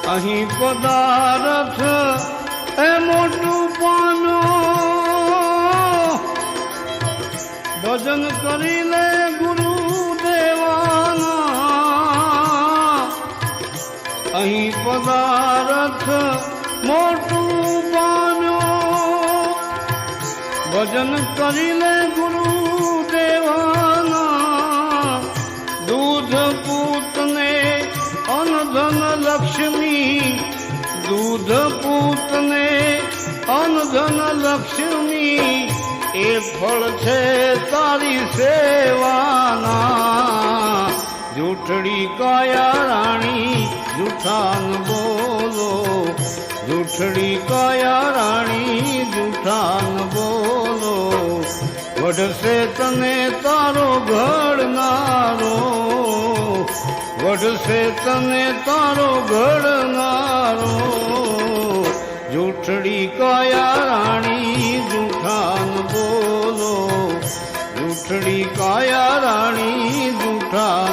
અહીં પદાર્થ એ મોટું પાનો ભજન કરી લે ગુરુ દેવાના અહીં પદાર્થ મોટું પાનો ભજન કરી લે ગુરુ દેવાના દૂધ પૂતને અનધન લક્ષ્મી દૂધ પૂતને અનધન લક્ષ્મી એ ફળ છે તારી સેવાના જૂઠડી કાયા રાણી જૂઠાન બોલો જૂઠડી કાયા રાણી જૂઠાન બોલો વઢશે તને તારો ઘડનારો વઢશે તને તારો ઘડનારો જૂઠડી કાયા રાણી જૂઠાન બોલો જૂઠડી કાયા રાણી જૂઠાન